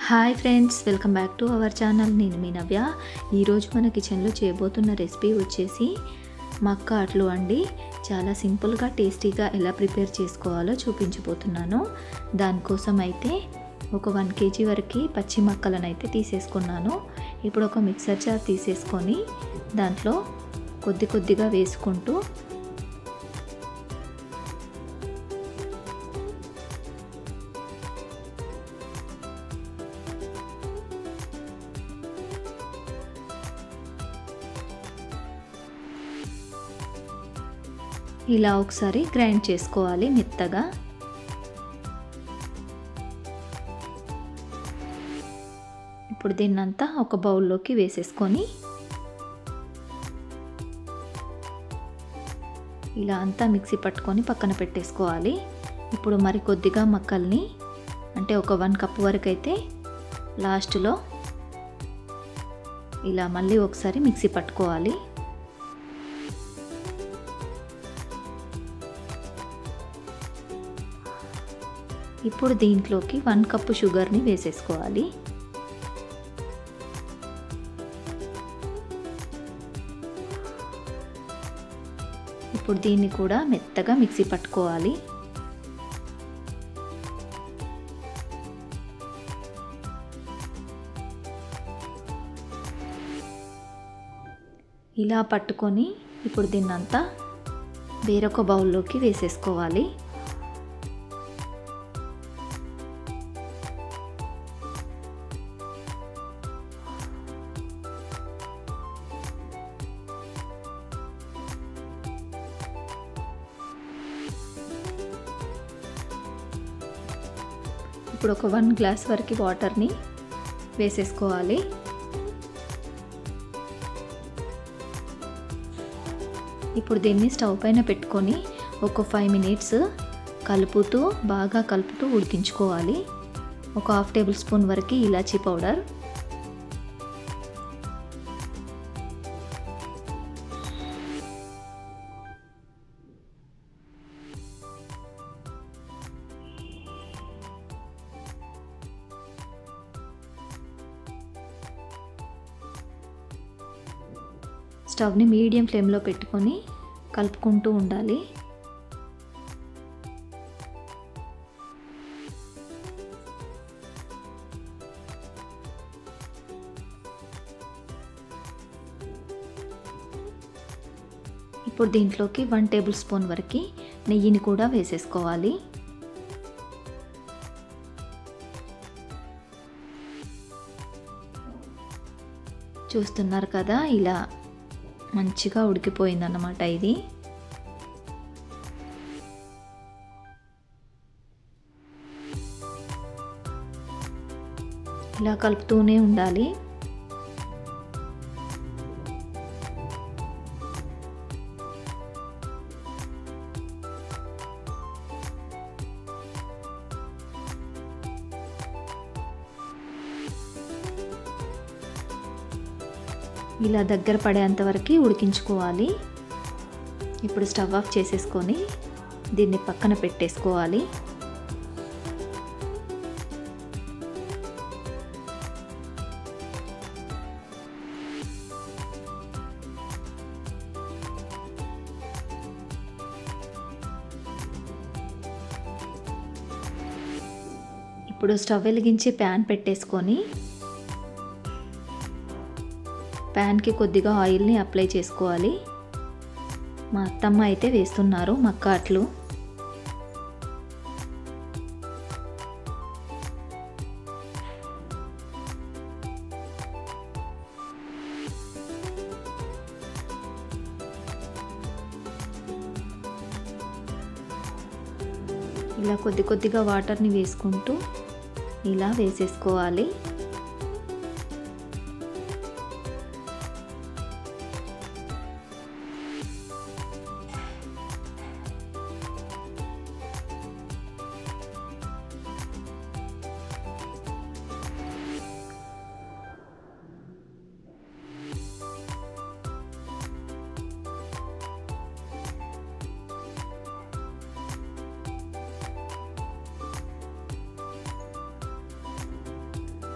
Hi friends, welcome back to our channel. నేను మీ నవ్య. ఈరోజు మన కిచెన్లో చేయబోతున్న రెసిపీ వచ్చేసి మక్క అట్లు అండి. చాలా సింపుల్గా టేస్టీగా ఎలా ప్రిపేర్ చేసుకోవాలో చూపించబోతున్నాను. దానికోసం అయితే ఒక 1 kg వరకు పచ్చి మక్కలను అయితే తీసేసుకున్నాను. ఇప్పుడు ఒక మిక్సర్ జార్ తీసేసుకొని దాంట్లో కొద్దిగా వేసుకుంటూ ఇలా ఒకసారి గ్రైండ్ చేసుకోవాలి మెత్తగా. ఇప్పుడు దీన్నంతా ఒక బౌల్లోకి వేసేసుకొని ఇలా అంతా మిక్సీ పట్టుకొని పక్కన పెట్టేసుకోవాలి. ఇప్పుడు మరి కొద్దిగా మక్కల్ని అంటే ఒక 1 కప్ వరకు అయితే లాస్ట్లో ఇలా మళ్ళీ ఒకసారి మిక్సీ పట్టుకోవాలి. ఇప్పుడు దీంట్లోకి 1 కప్పు షుగర్ని వేసేసుకోవాలి. ఇప్పుడు దీన్ని కూడా మెత్తగా మిక్సీ పట్టుకోవాలి. ఇలా పట్టుకొని ఇప్పుడు దీన్నంతా వేరొక బౌల్లోకి వేసేసుకోవాలి. ఇప్పుడు ఒక 1 గ్లాస్ వరకు వాటర్ని వేసేసుకోవాలి. ఇప్పుడు దీన్ని స్టవ్ పైన పెట్టుకొని ఒక 5 మినిట్స్ బాగా కలుపుతూ ఉడికించుకోవాలి. ఒక 1/2 టేబుల్ స్పూన్ వరకు ఇలాచీ పౌడర్, స్టవ్ని మీడియం ఫ్లేమ్లో పెట్టుకొని కలుపుకుంటూ ఉండాలి. ఇప్పుడు దీంట్లోకి 1 టేబుల్ స్పూన్ వరకు నెయ్యిని కూడా వేసేసుకోవాలి. చూస్తున్నారు కదా, ఇలా మంచిగా ఉడికిపోయిందన్నమాట. ఇది ఇలా కలుపుతూనే ఉండాలి. ఇలా దగ్గర పడేంత వరకు ఉడికించుకోవాలి. ఇప్పుడు స్టవ్ ఆఫ్ చేసేసుకొని దీన్ని పక్కన పెట్టేసుకోవాలి. ఇప్పుడు స్టవ్ వెలిగించి ప్యాన్ పెట్టేసుకొని ప్యాన్కి కొద్దిగా ఆయిల్ని అప్లై చేసుకోవాలి. మా అత్తమ్మ అయితే వేస్తున్నారు మక్క అట్లు. ఇలా కొద్దిగా వాటర్ని వేసుకుంటూ ఇలా వేసేసుకోవాలి.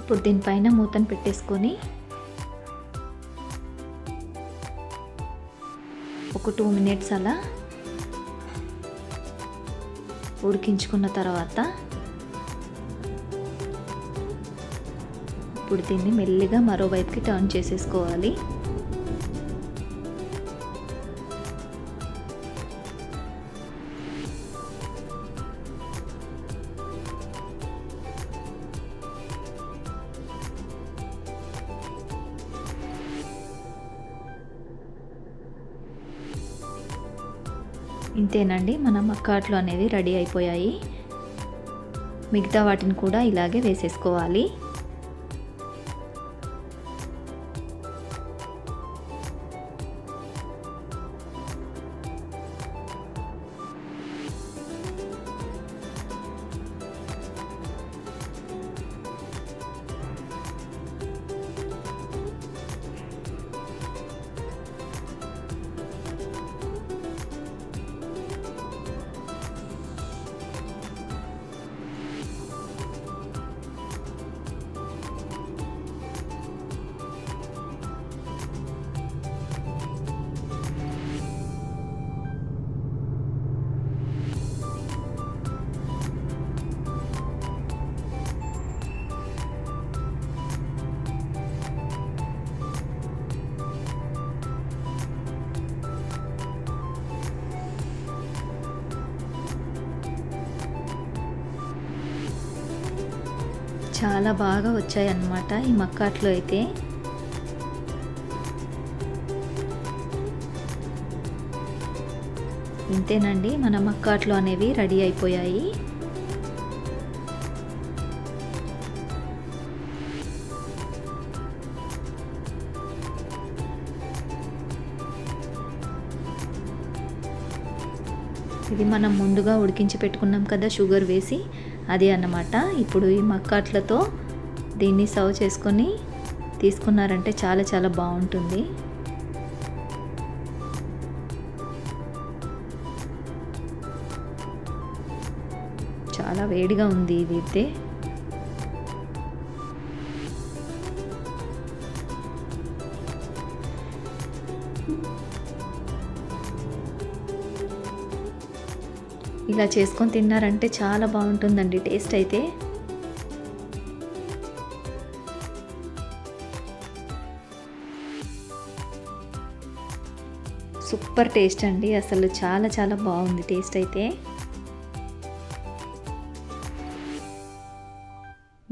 ఇప్పుడు దీనిపైన మూతను పెట్టేసుకొని ఒక 2 మినిట్స్ అలా ఉడికించుకున్న తర్వాత ఇప్పుడు దీన్ని మెల్లిగా మరోవైపుకి టర్న్ చేసేసుకోవాలి. ఇంతేనండి, మన మక్కాట్లు అనేవి రెడీ అయిపోయాయి. మిగతా వాటిని కూడా ఇలాగే వేసేసుకోవాలి. చాలా బాగా వచ్చాయన్నమాట ఈ మక్కాట్లు అయితే. ఇంతేనండి, మన మక్కాట్లు అనేవి రెడీ అయిపోయాయి. ఇది మనం ముందుగా ఉడికించి పెట్టుకున్నాం కదా షుగర్ వేసి, అది అన్నమాట. ఇప్పుడు ఈ మక్కాట్లతో దీన్ని సర్వ్ చేసుకొని తీసుకున్నారంటే చాలా చాలా బాగుంటుంది. చాలా వేడిగా ఉంది ఇది అయితే. ఇలా చేసుకొని తిన్నారంటే చాలా బాగుంటుందండి టేస్ట్ అయితే. సూపర్ టేస్ట్ అండి, అసలు చాలా చాలా బాగుంది టేస్ట్ అయితే.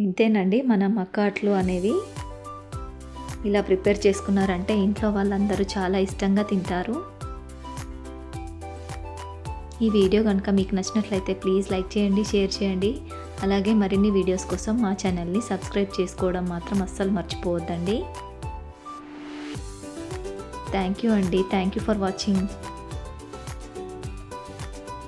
ఇంతేనండి, మన మక్కాట్లు అనేవి ఇలా ప్రిపేర్ చేసుకున్నారంటే ఇంట్లో వాళ్ళందరూ చాలా ఇష్టంగా తింటారు. ఈ వీడియో కనుక మీకు నచ్చినట్లయితే ప్లీజ్ లైక్ చేయండి, షేర్ చేయండి. అలాగే మరిన్ని వీడియోస్ కోసం మా ఛానల్ని సబ్స్క్రైబ్ చేసుకోవడం మాత్రం అస్సలు మర్చిపోవద్దండి. థ్యాంక్ యూ అండి, థ్యాంక్ యూ ఫర్ వాచింగ్.